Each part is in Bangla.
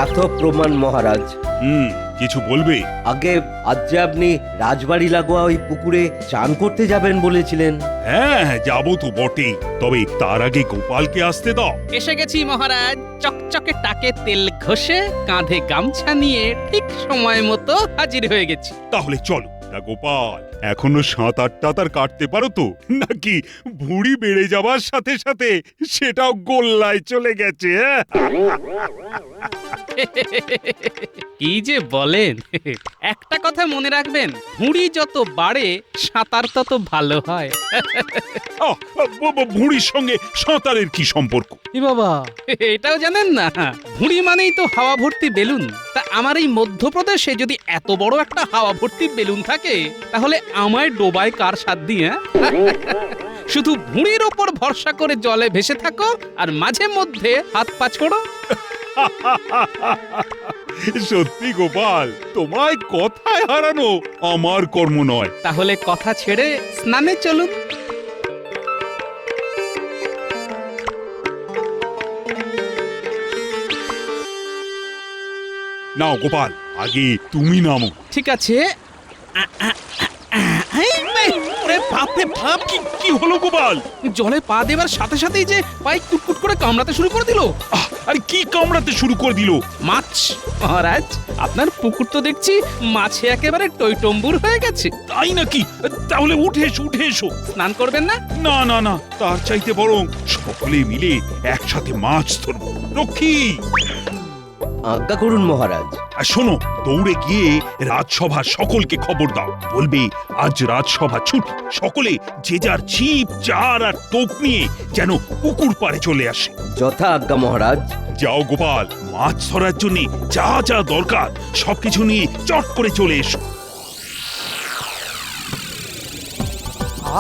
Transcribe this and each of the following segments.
প্রাতঃপ্রমাণ মহারাজ। কিছু বলবে? আগে আজ যে আপনি রাজবাড়ি লাগোয়া ওই পুকুরে চান করতে যাবেন বলেছিলেন। হ্যাঁ, যাবো তো বটেই, তবে তার আগে গোপালকে আসতে দাও। এসে গেছি মহারাজ। চকচকে টাকে তেল ঘষে কাঁধে গামছা নিয়ে ঠিক সময় মতো হাজির হয়ে গেছি। তাহলে চলো। তা গোপাল, এখনো সাঁতার টাতার কাটতে পারো তো, নাকি ভুঁড়ি বেড়ে যাওয়ার সাথে সাথে সেটাও গোল্লায় চলে গেছে? কি যে বলেন! একটা কথা মনে রাখবেন, ভুঁড়ি যত বাড়ে সাঁতার তত ভালো হয়। ভুঁড়ির সঙ্গে সাঁতারের কি সম্পর্ক? এ বাবা, এটাও জানেন না? ভুঁড়ি মানেই তো হাওয়া ভর্তি বেলুন। তা আমার এই মধ্যপ্রদেশে যদি এত বড় একটা হাওয়া ভর্তি বেলুন থাকে, তাহলে আমায় ডোবায় কার সাথ দিয়ে? শুধু ভুঁড়ির ওপর ভরসা করে জলে ভেসে থাকো আর মাঝে মধ্যে হাত পা ছোড়ো। সত্যি গোপাল, তোমায় কথায় হারানো আমার কর্ম নয়। তাহলে কথা ছেড়ে স্নানে চলুন। নাও গোপাল, আগে তুমি নামো। ঠিক আছে। ওরে বাপরে বাপ! কি হলো গোপাল? জলে পা দেবার সাথে সাথেই যে পায়ে কুটকুট করে কামড়াতে শুরু করে দিল। আরে কি কামড়াতে শুরু করে দিল? মাছ! মহারাজ, আপনার পুকুর তো দেখছি মাছে একেবারে টইটম্বুর হয়ে গেছে। তাই নাকি? তাহলে উঠে এসো, উঠে এসো। স্নান করবেন না? না না না, তার চাইতে বরং সকলে মিলে একসাথে মাছ ধরবো। লক্ষ্মী, আজ্ঞা করুন মহারাজ। আর শোনো, দৌড়ে গিয়ে রাজসভার সকলকে খবর দাও। বলবে আজ রাজসভা ছুটি, সকলে যে যার ছিপ চার আর টোপ নিয়ে যেন পুকুর পাড়ে চলে আসে। যথা আজ্ঞা মহারাজ। যাও গোপাল, মাছ ধরার জন্য যা যা দরকার সবকিছু নিয়ে চট করে চলে এসো।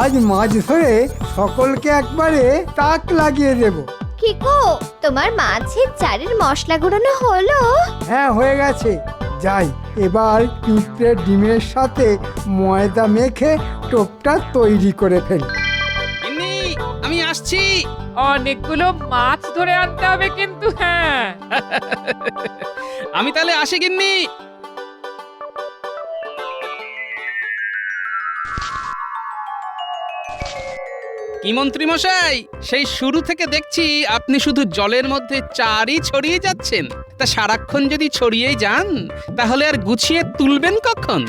আজ মাছ ধরে সকলকে একবারে তাক লাগিয়ে দেব। কি গো, তোমার মাছের চারের মশলা গুঁড়ানো হলো? হ্যাঁ, হয়ে গেছে। যাই, এবার পিঁপড়ের ডিমের সাথে ময়দা মেখে টোপটা তৈরি করে ফেলি। গিন্নি, আমি আসছি। অনেকগুলো মাছ ধরে আনতে হবে কিন্তু। হ্যাঁ, আমি তাহলে আসি গিন্নি। কি মন্ত্রী মশাই, সেই শুরু থেকে দেখছি আপনি শুধু জলের মধ্যে চারই ছড়িয়ে যাচ্ছেন। তা সারাক্ষণ যদি ছড়িয়েই যান, তাহলে আর গুছিয়ে তুলবেন কখন?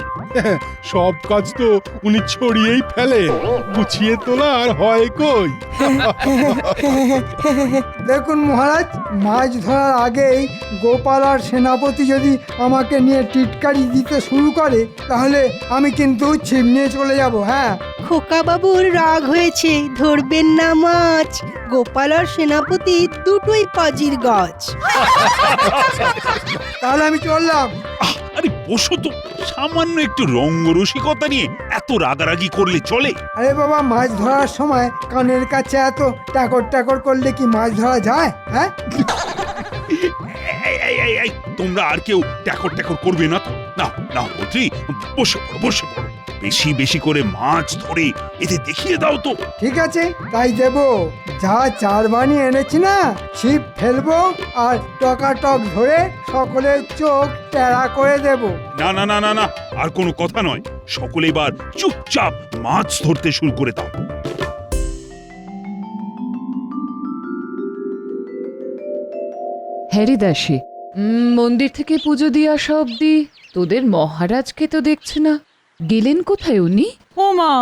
সব কাজ তো উনি ছড়িয়েই ফেলেন, গুছিয়ে তোলা আর হয় কই? দেখুন মহারাজ, মাছ ধরার আগেই গোপাল আর সেনাপতি যদি আমাকে নিয়ে টিটকারি দিতে শুরু করে, তাহলে আমি কিন্তু ছিপ নিয়ে চলে যাব। হ্যাঁ, খোকা বাবুর রাগ হয়েছে, ধরবেন না মাছ। গোপাল আর সেনাপতি দুটোই পাজির গাছ। তাহলে আমি চললাম। আরে বসো তো, সামান্য একটু রঙ্গরসিকতা নিয়ে এত রাগারাগি করলে চলে? আরে বাবা, মাছ ধরার সময় কানের কাছে এত টাকর টাকর করলে কি মাছ ধরা যায়? হ্যাঁ, এই, তোমরা আর কেউ ট্যাকর ট্যাকর করবে না তো? না না মন্ত্রী, বসে পড়ো, বসে পড়ো। বেশি বেশি করে মাছ ধরে এতে দেখিয়ে দাও তো। ঠিক আছে, তাই দেব। যা চার বানিয়ে এনেছি না, ছিপ ফেলবো আর টকাটক ধরে সকলের চোখ টেরা করে দেব। না না না না না, আর কোনো কথা নয়। সকলে এবার চুপচাপ মাছ ধরতে শুরু করে দাও। হ্যারিদাসী, মন্দির থেকে পুজো দিয়ে আসা অব্দি তোদের মহারাজকে তো দেখছি না। গেলেন কোথায় উনি? ওমা,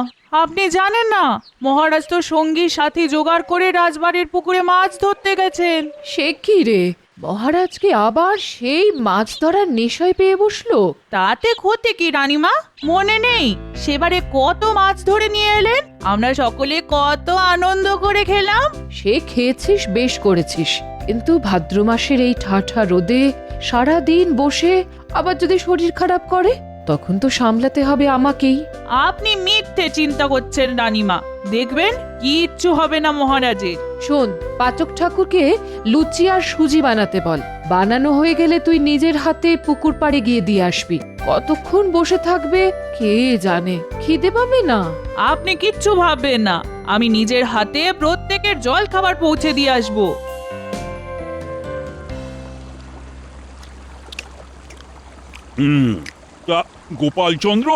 আপনি জানেন না, মহারাজ তো সঙ্গী সাথী জোগাড় করে রাজবাড়ির পুকুরে মাছ ধরতে গেছেন। সে কি রে, মহারাজকে আবার সেই মাছ ধরার নেশায় পেয়ে বসলো? তাতে ক্ষতি কি রানীমা? মনে নেই সেবারে কত মাছ ধরে নিয়ে এলেন? আমরা সকলে কত আনন্দ করে খেলাম। সে খেয়েছিস, বেশ করেছিস, কিন্তু ভাদ্র মাসের এই ঠাঠা রোদে সারা দিন বসে আবার যদি শরীর খারাপ করে, তখন তো সামলাতে হবে আমাকেই। আপনি মিথ্যে চিন্তা করছেন রানীমা, দেখবেন কিচ্ছু হবে না মহারাজের। শোন, পাচক ঠাকুরকে লুচি আর সুজি বানাতে বল। বানানো হয়ে গেলে তুই নিজের হাতে পুকুর পাড়ে গিয়ে দিয়ে আসবি। কতক্ষণ বসে থাকবে কে জানে, খিদে পাবে না। আপনি কিচ্ছু ভাববেন না, আমি নিজের হাতে প্রত্যেকের জল খাবার পৌঁছে দিয়ে আসবো। তা গোপাল চন্দ্র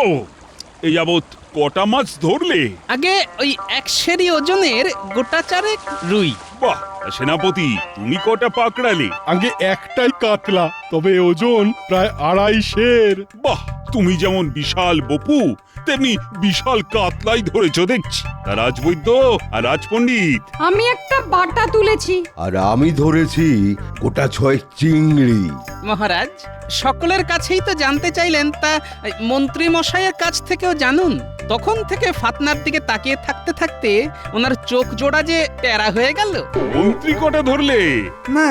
এই যাবৎ কটা মাছ ধরলে? আগে ওই 100 ওজনের গোটা চারেক রুই। বাহ, সেনাপতি তুমি কটা পাকড়ালে? আগে একটাই কাতলা, তবে ওজন প্রায় 250। বাহ, তুমি যেমন বিশাল বপু তেমনি বিশাল কাতলাই ধরেছ দেখছি। তা রাজবৈদ্য আর রাজপণ্ডিত? আমি একটা বাটা তুলেছি। আর আমি ধরেছি গোটা 6 চিংড়ি। মহারাজ, সকলের কাছেই তো জানতে চাইলেন, তা মন্ত্রী মশাইয়ের কাছ থেকেও জানুন। তখন থেকে ফাতনার দিকে তাকিয়ে থাকতে থাকতে ওনার চোখ জোড়া যে টেরা হয়ে গেল। মন্ত্রী কটা ধরলে? না,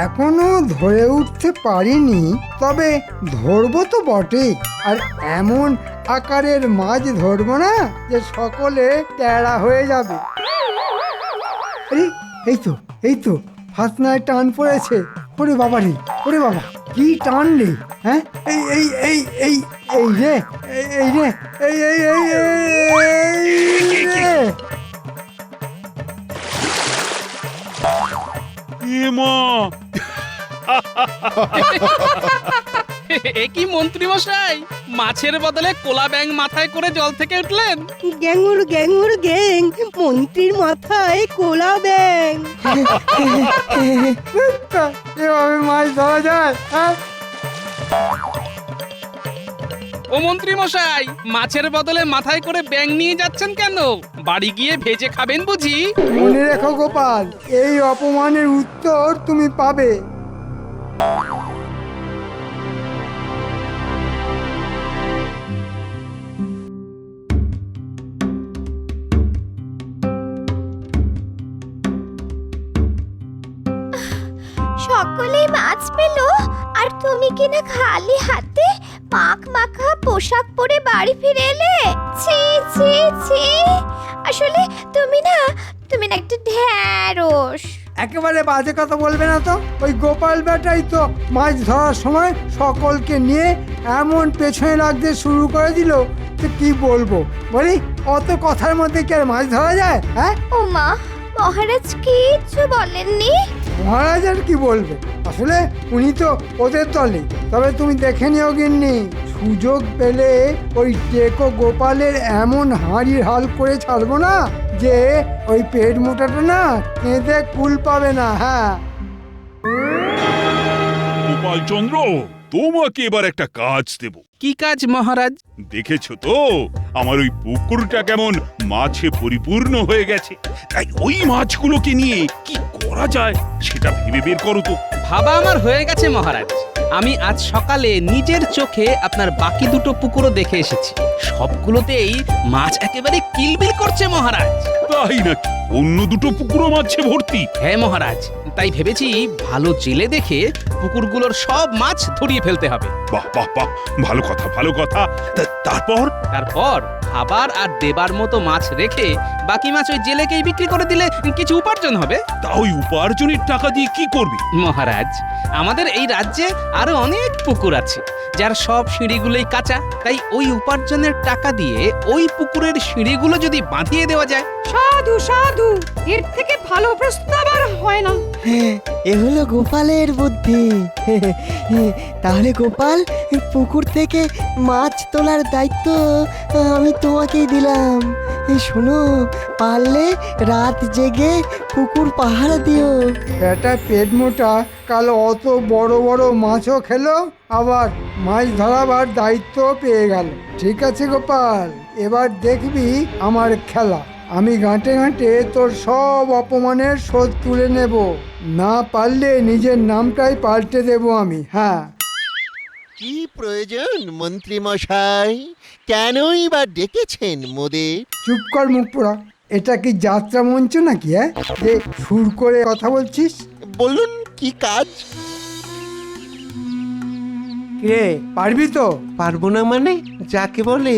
এখনো ধরে উঠতে পারিনি, তবে ধরবো তো বটেই। আর এমন আকারের মাছ ধরবো না যে সকলে টেরা হয়ে যাবে। আরে এই তো ফাতনায় টান পড়েছে। ওরে বাবা রে, ওরে বাবা, কি টান রে! হ্যাঁ, এই এই এই এই এই রে, এই রে, এই এই এই এই রে। এ মা, এ কি মন্ত্রী মশাই, মাছের বদলে কোলা ব্যাং মাথায় করে জল থেকে উঠলেন? গ্যাঙুর গ্যাঙুর গ্যাং, মন্ত্রীর মাথায় কোলা ব্যাং। এভাবে মাছ ধরা যায়? হ্যাঁ, ও মন্ত্রী মশাই, মাছের বদলে মাথায় করে ব্যাং নিয়ে যাচ্ছেন কেন? বাড়ি গিয়ে ভেজে খাবেন বুঝি? মনে রেখো গোপাল, এই অপমানের উত্তর তুমি পাবে। সকলেই মাছ পেল, আর তুমি কিনা খালি হাতে পাক মাখা পোশাক পরে বাড়ি ফিরে এলে। ছি ছি ছি, আসলে তুমি না একটা ঢ্যাঁড়স। একেবারে বাজে কথা বলবে না তো। ওই গোপাল বেটাই তো মাছ ধরার সময় সকলকে নিয়ে এমন পেছনে লাগতে শুরু করে দিল, তো কি বলবো বলি? অত কথার মধ্যে কি আর মাছ ধরা যায়? হ্যাঁ, ও মা, মহারাজ কিচ্ছু বলেননি? মহারাজ আর কি বলবে, আসলে উনি তো ওদের দলে। তবে তুমি দেখে নিও গিন্নি, সুযোগ পেলে ওই টেকো গোপালের এমন হাঁড়ির হাল করে ছাড়বো না যে ওই পেট মোটাটা না কেঁদে কুল পাবে না। হ্যাঁ, গোপাল চন্দ্র, তোমাকে এবার একটা কাজ দেব। কি কাজ মহারাজ? দেখেছো তো আমার ওই পুকুরটা কেমন মাছে পরিপূর্ণ হয়ে গেছে। তাই ওই মাছগুলোকে নিয়ে কি করা যায় সেটা ভেবে বের করো তো। ভাবা আমার হয়ে গেছে মহারাজ। আমি আজ সকালে নিজের চোখে আপনার বাকি দুটো পুকুরও দেখে এসেছি। সবগুলোতেই মাছ একেবারে কিলবিল করছে মহারাজ। তাই নাকি? অন্য দুটো পুকুরও মাছে ভর্তি? হ্যাঁ মহারাজ, তাই ভেবেছি ভালো জেলে দেখে পুকুরগুলোর সব মাছ ধরিয়ে ফেলতে হবে। বাহ বাহ বাহ, ভালো কথা ভালো কথা। তারপর? তারপর খাবার আর দেবার মতো মাছ রেখে বাকি মাছ ওই জেলেকেই বিক্রি করে দিলে কিছু উপার্জন হবে। তা ওই উপার্জনের টাকা দিয়ে কি করবি? মহারাজ, আমাদের এই রাজ্যে আরো অনেক পুকুর আছে যার সব সিঁড়িগুলোই কাঁচা। তাই ওই উপার্জনের টাকা দিয়ে ওই পুকুরের সিঁড়িগুলো যদি বাঁধিয়ে দেওয়া যায়। সাধু সাধু, এর থেকে ভালো প্রস্তাব আর হয় না। এ হলো গোপালের বুদ্ধি। তাহলে গোপাল, পুকুর থেকে মাছ তোলার দায়িত্ব আমি তোমাকেই দিলাম। শোনো, পারলে রাত জেগে পুকুর পাহারা দিও। বেটা পেট মোটা কাল অত বড় বড় মাছও খেলো, আবার মাছ ধরাবার দায়িত্ব পেয়ে গেল। ঠিক আছে গোপাল, এবার দেখবি আমার খেলা। আমি গাঁটে গাঁটে তোর সব অপমানের শোধ তুলে নেব। না পারলে নিজের নামটাই পাল্টে দেব আমি। হ্যাঁ, কি প্রয়োজন মন্ত্রী মশাই? কেনই বা ডেকেছেন মোদের? চুপ কর মুখ পোড়া। এটা কি যাত্রা মঞ্চ নাকি? হ্যাঁ, যে সুর করে কথা বলছিস? বলুন কি কাজ? কে, পারবি তো? পারবো না মানে? যাকে বলে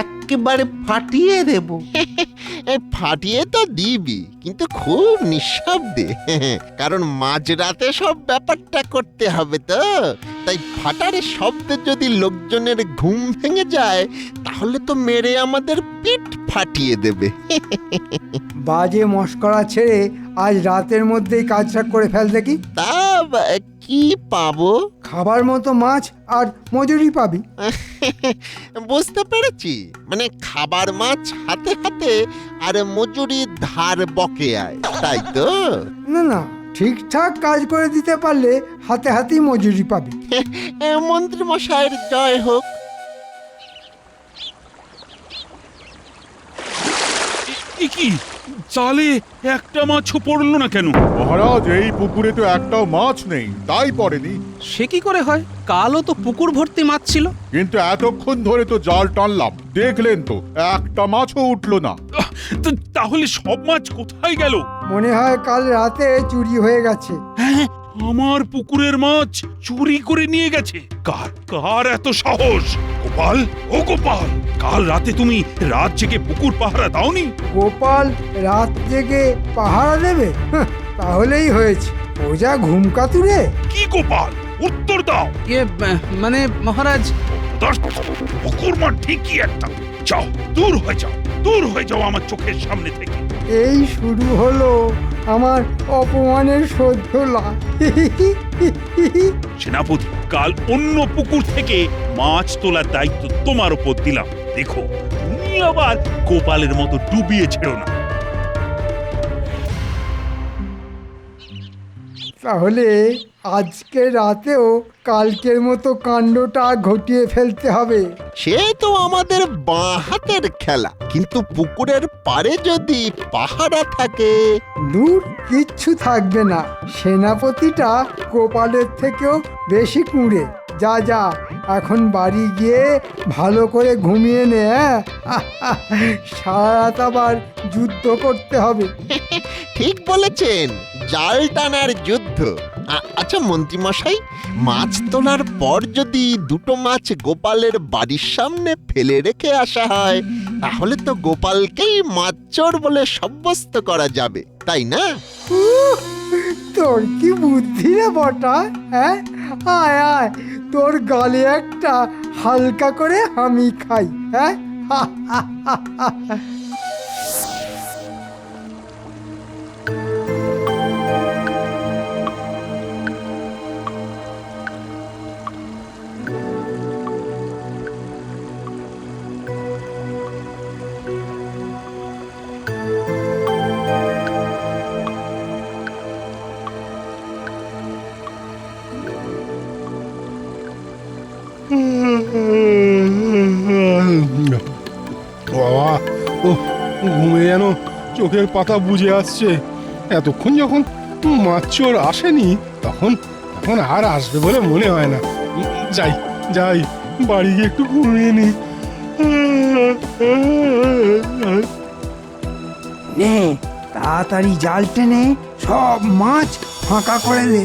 একেবারে ফাটিয়ে দেব। ফাটিয়ে তো দিবি, কিন্তু খুব নিঃশব্দে। কারণ মাঝরাতে সব ব্যাপারটা করতে হবে তো। তাই ফাটারে শব্দ যদি লোকজনের ঘুম ভেঙে যায়, তাহলে তো মেরে আমাদের পিঠ ফাটিয়ে দেবে। বাজে মস্করা ছেড়ে আজ রাতের মধ্যেই কাজটা করে ফেল দেখি। তা কি পাবো? খাবার মতো মাছ আর মজুরি পাবি। বুঝতে পেরেছি, মানে খাবার মাছ হাতে হাতে আর মজুরি ধার বকেয়ায়, তাই তো? না না, ঠিকঠাক কাজ করে দিতে পারলে হাতে হাতেই মজুরি পাবি। মন্ত্রী মশাইয়ের জয় হোক। কি জালে একটা মাছও পড়লো না কেন? মহারাজ, এই পুকুরে তো একটাও মাছ নেই, তাই পড়েনি। সে কি করে হয়? কালও তো পুকুর ভর্তি মাছ ছিল। কিন্তু এতক্ষণ ধরে তো জাল টানলাম, দেখলেন তো একটা মাছও উঠলো না। তাহলে সব মাছ কোথায় গেল? মনে হয় কাল রাতে চুরি হয়ে গেছে। হ্যাঁ, আমার পুকুরের মাছ চুরি করে নিয়ে গেছে। কার কার এত সাহস? গোপাল, ও গোপাল, কাল রাতে তুমি রাত জেগে পুকুর পাহারা দাওনি? গোপাল রাত জেগে পাহারা দেবে? হাহ, তাহলেই হয়েছে। ও যা ঘুমকাতুরে। কি গোপাল, উত্তর দাও। মানে মহারাজ, পুকুর মাঠ ঠিকই একটা। যাও, দূর হয়ে যাও, দূর হয়ে যাও আমার চোখের সামনে থেকে। এই শুরু হলো আমার অপমানের সহ্যলা। সেনাপতি, কাল অন্য পুকুর থেকে মাছ তোলার দায়িত্ব তোমার উপর দিলাম। দেখো, তুমি আবার গোপালের মতো ডুবিয়ে ছেড়ো না। তাহলে আজকে রাতেও কালকের মতো কাণ্ডটা ঘটিয়ে ফেলতে হবে। সে তো আমাদের বাঁ হাতের খেলা, কিন্তু পুকুরের পাড়ে যদি পাহারা থাকে। দূর, কিচ্ছু থাকবে না। সেনাপতিটা গোপালের থেকেও বেশি কুঁড়ে। যা যা, এখন বাড়ি গিয়ে ভালো করে ঘুমিয়ে নে। সারা রাত আবার যুদ্ধ করতে হবে। ঠিক বলেছেন, জাল টানার যুদ্ধ। আচ্ছা মন্ত্রী মশাই, মাছ তোলার পর যদি দুটো মাছ গোপালের বাড়ির সামনে ফেলে রেখে আসা হয়, তাহলে তো গোপালকেই মাছ চোর বলে সাব্যস্ত করা যাবে, তাই না? তোর কি বুদ্ধি রে বটা, হ্যাঁ? আয় আয়, তোর গালে একটা হালকা করে আমি খাই, হ্যাঁ? বাবা, ও ঘুমে যেন চোখের পাতা বুজে আসছে। এতক্ষণ যখন মাছ চোর আসেনি, তখন আর আসবে বলে মনে হয় না। যাই যাই, বাড়ি গিয়ে একটু ঘুমিয়ে নি। নে, তাড়াতাড়ি জাল টেনে সব মাছ ফাঁকা করে দে।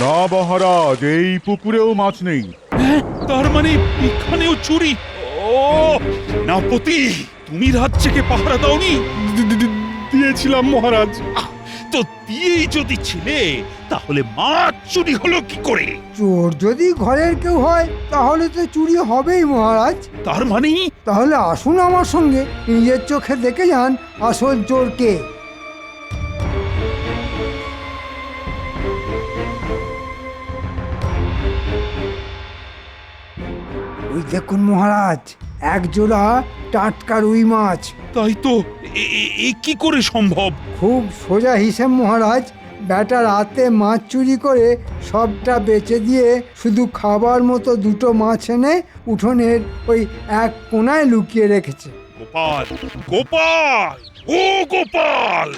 না মহারাজ, এই পুকুরেও মাছ নেই। হ্যাঁ, তার মানে এখানেও চুরি? ও সেনাপতি, তুমি রাত জেগে পাহারা দাওনি? দিয়েছিলাম মহারাজ। তো দিয়েই যদি ছিলে, তাহলে মাছ চুরি হলো কি করে? চোর যদি ঘরের কেউ হয়, তাহলে তো চুরি হবেই মহারাজ। তার মানে? তাহলে আসুন আমার সঙ্গে, নিজের চোখে দেখে যান আসল চোর কে। ওই দেখুন মহারাজ, এক জোড়া টাটকা রুই মাছ। তাই তো, এ কি করে সম্ভব? খুব সোজা হিসেব মহারাজ। বেটা রাতে মাছ চুরি করে সবটা বেচে দিয়ে শুধু খাবার মতো দুটো মাছ এনে উঠোনের ওই এক কোনায় লুকিয়ে রেখেছে। গোপাল, গোপাল, ও গোপাল,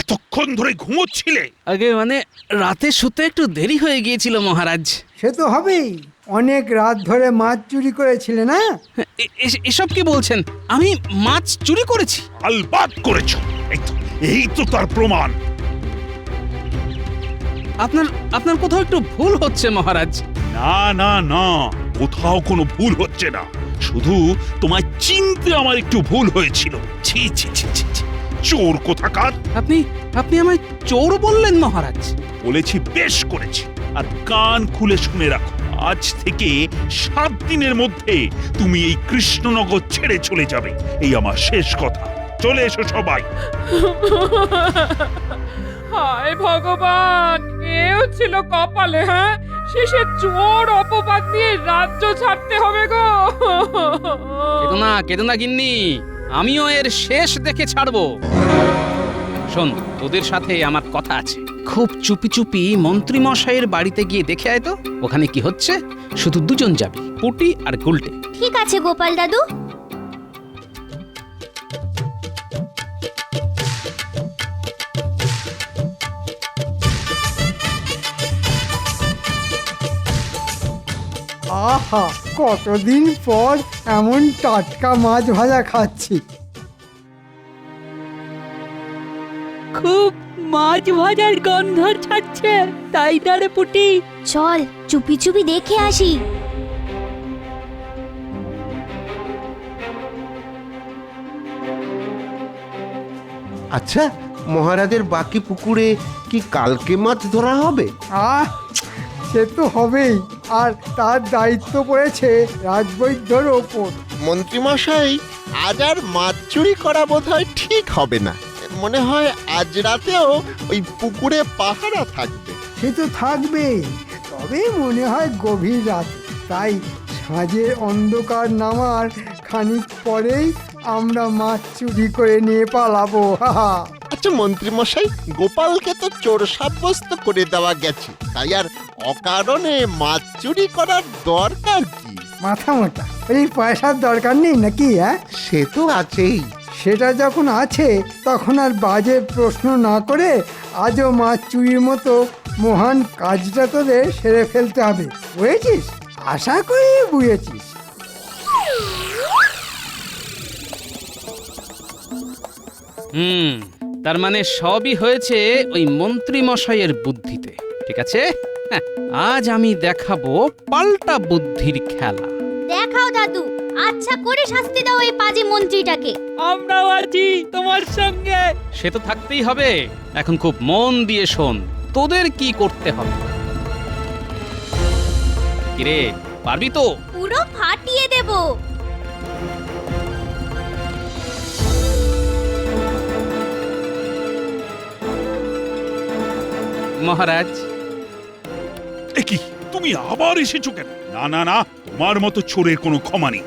এতক্ষণ ধরে ঘুমোচ্ছিলে? আগে মানে রাতে শুতে একটু দেরি হয়ে গিয়েছিল মহারাজ। সে তো হবেই, অনেক রাত ধরে মাছ চুরি করেছিলে না? এসব কি বলছেন? আমি মাছ চুরি করেছি? আলবাত করেছো। এই তো তার প্রমাণ। আপনার কোথাও একটু ভুল হচ্ছে মহারাজ। না না না, কোথাও কোনো ভুল হচ্ছে না। শুধু তোমায় চিনতে আমার একটু ভুল হয়েছিল। ছি ছি ছি ছি ছি, চোর কোথাকার! আপনি আমায় চোর বললেন মহারাজ? বলেছি, বেশ করেছি। আর কান খুলে শুনে রাখো, আজ থেকে 7 দিনের মধ্যে তুমি এই কৃষ্ণনগর ছেড়ে চলে যাবে, এই আমার শেষ কথা। চলে এসো সবাই। হায় ভগবান, এও ছিল কপালে, হ্যাঁ? শেষে চোর অপবাদ দিয়ে রাজ্য ছাড়তে হবে গো। কেদো না গিন্নি, আমিও এর শেষ দেখে ছাড়বো। শোন, তোদের সাথে আমার কথা আছে। খুব চুপি চুপি মন্ত্রী মশাইয়ের বাড়িতে গিয়ে দেখে আয় তো ওখানে কি হচ্ছে। শুধু দুজন যাবি, পুটি আর গুলটে। ঠিক আছে গোপাল দাদু। আহা, কতদিন পর এমন টাটকা মাছ ভাজা খাচ্ছি। খুব মাছ ভাজার গন্ধ ছাড়ছে, তাই না রে পুটি? চল চুপি চুপি দেখে আসি। আচ্ছা, মহারাজের বাকি পুকুরে কি কালকে মাছ ধরা হবে? আহ, সে তো হবেই। আর তার দায়িত্ব পড়েছে রাজবৈদ্যর ওপর। মন্ত্রীমশাই, আজ আর মাছ চুরি করা বোধহয় ঠিক হবে না। মনে হয় আজ রাতেও ওই পুকুরে পাহারা থাকবে। সে তো থাকবেই, তবে মনে হয় গভীর রাত। তাই সাঁঝের অন্ধকার নামার খানিক পরেই আমরা মাছ চুরি করে নিয়ে পালাবো। হাহা। আচ্ছা মন্ত্রীমশাই, গোপালকে তো চোর সাব্যস্ত করে দেওয়া গেছে, তাই আর অকারণে মাছ চুরি করার দরকার কি? মাথা মোটা, এই পয়সার দরকার নেই নাকি? হ্যাঁ, সে তো আছেই। সেটা যখন আছে তখন আর বাজে প্রশ্ন না করে আজও মাছ চুরির মতো মহান কাজটা তোদের সেরে ফেলতে হবে। বুঝেছিস? আশা করি বুঝেছিস। তার মানে সবই হয়েছে ওই মন্ত্রী মশাইয়ের বুদ্ধিতে। ঠিক আছে, হ্যাঁ, আজ আমি দেখাবো পাল্টা বুদ্ধির খেলা। দেখাও দাদু, আচ্ছা করে শাস্তি দাও এই পাজি মন্ত্রীটাকে। আমরাও আছি তোমার সঙ্গে। সে তো থাকতেই হবে। এখন খুব মন দিয়ে শোন, তোদের কি করতে হবে। কিরে, পারবি তো? পুরো ফাটিয়ে দেব। মহারাজ, এ কি, তুমি আবার এসেছো কেন? না না না, তোমার মতো চোরের কোনো ক্ষমা নেই।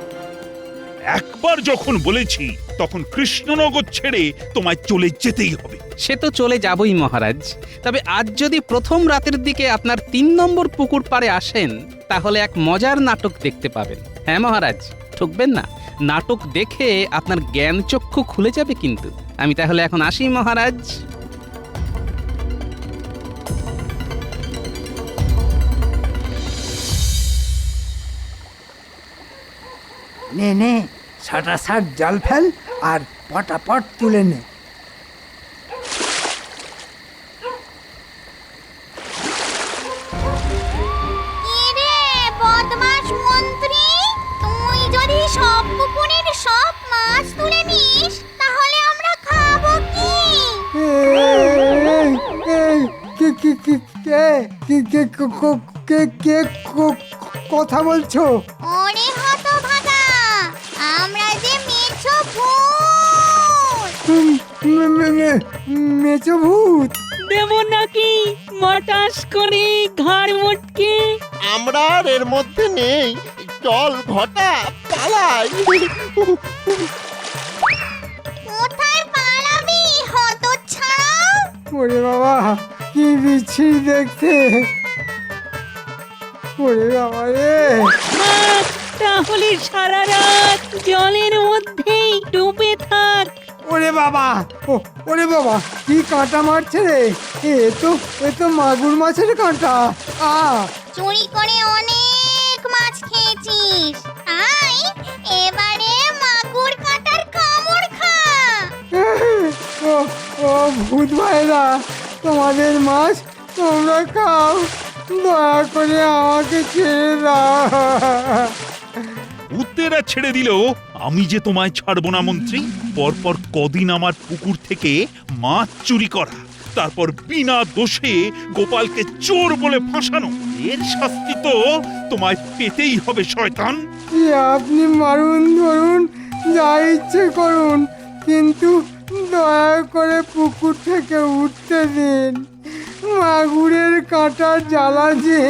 একবার যখন বলেছি তখন কৃষ্ণনগর ছেড়ে তোমায় চলে যেতেই হবে। সে তো চলে যাবই মহারাজ। তবে আজ যদি প্রথম রাতের দিকে আপনার 3 নম্বর পুকুর পাড়ে আসেন, তাহলে এক মজার নাটক দেখতে পাবেন। হ্যাঁ মহারাজ, ঠকবেন না। নাটক দেখে আপনার জ্ঞান চক্ষু খুলে যাবে কিন্তু। আমি তাহলে এখন আসি মহারাজ। নে নে, সাটাসাট জাল ফেল আর পটাপট তুলে নে। এরে বদমাশ মন্ত্রী, তুই যদি সব পুকুরের সব মাছ তুলে নিস তাহলে আমরা খাবো কি? এই, এই, কে কে কে কে কে কে কে কে কথা বলছো? ওরে হতভাগা, আমরা যে মেছো ভূত। মেচো ভূত? দেব নাকি মটাস করে ঘাড় মোটকে? আমরা আর এর মধ্যে নেই। চল ঘটা, পালাই। কোথায় পালাবি হতচ্ছাড়া? ওরে বাবা, কি বিচ্ছিরি দেখতে। ওরে বাবা রে। তাহলে সারা রাত জলের মধ্যেই ডুবে থাক। ওরে বাবা, ওরে বাবা, কি কাঁটা মারছে রে। এ তো মাগুর মাছের কাঁটা। চুরি করে অনেক মাছ খেয়েছিস, তাই এবারে মাগুর কাঁটার কামড় খা। ও ও ভূত ভাইরা, তোমাদের মাছ তোমরা খাও, দয়া করে আমাকে ছেড়ে দাও। ভূতেরা ছেড়ে দিলেও আমি যে তোমায় ছাড়বো না মন্ত্রী। পরপর কদিন আমার পুকুর থেকে মাছ চুরি করা, তারপর বিনা দোষে গোপালকে চোর বলে ফাঁসানো, এর শাস্তি তো তোমায় পেতেই হবে শয়তান। কি আপনি মারুন ধরুন যা ইচ্ছে করুন, কিন্তু দয়া করে পুকুর থেকে উঠতে দিন। মাগুরের কাঁটার জ্বালা যে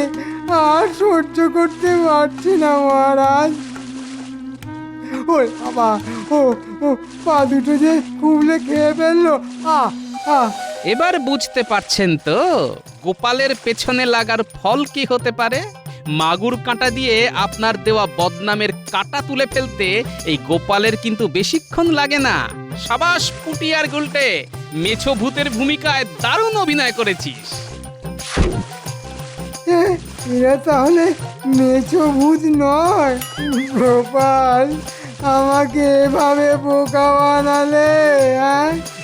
আর সহ্য করতে পারছি না মহারাজ। ও বাবা, ও ও পা দুটো যে কুবলে খেয়ে ফেললো। এবার বুঝতে পারছেন তো গোপালের পেছনে লাগার ফল কি হতে পারে? মাগুর কাঁটা দিয়ে আপনার দেওয়া বদনামের কাঁটা তুলে ফেলতে এই গোপালের কিন্তু বেশিক্ষণ লাগে না। সাবাস পুটি আর গুলটে, মেছো ভূতের ভূমিকায় দারুণ অভিনয় করেছিস। এরা তাহলে মেছো ভূত নয়? গোপাল, আমাকে এভাবে বোকা বানালে।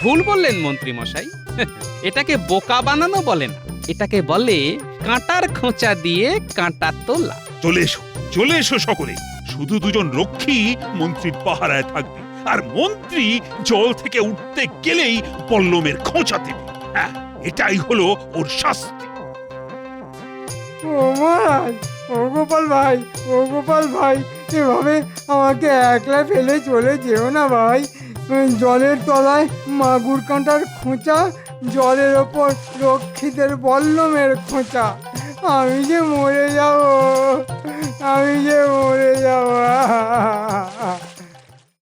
ভুল বললেন মন্ত্রী মশাই, এটাকে বোকা বানানো বলে না, এটাকে বলে কাঁটার খোঁচা দিয়ে কাঁটা তোলা। চলে এসো সকলে। শুধু দুজন রক্ষী মন্ত্রীর পাহারায় থাকবে, আর মন্ত্রী জল থেকে উঠতে গেলেই পল্লমের খোঁচা দেবে। হ্যাঁ, এটাই হলো ওর শাস্তি। ও মহারাজ, ও গোপাল ভাই, ও গোপাল ভাই, এভাবে আমাকে একলা ফেলে চলে যেও না ভাই। জলের তলায় মাগুর কাঁটার খোঁচা, জলের ওপর রক্ষীদের বল্লমের খোঁচা। আমি যে মরে যাব, আমি যে মরে যাব।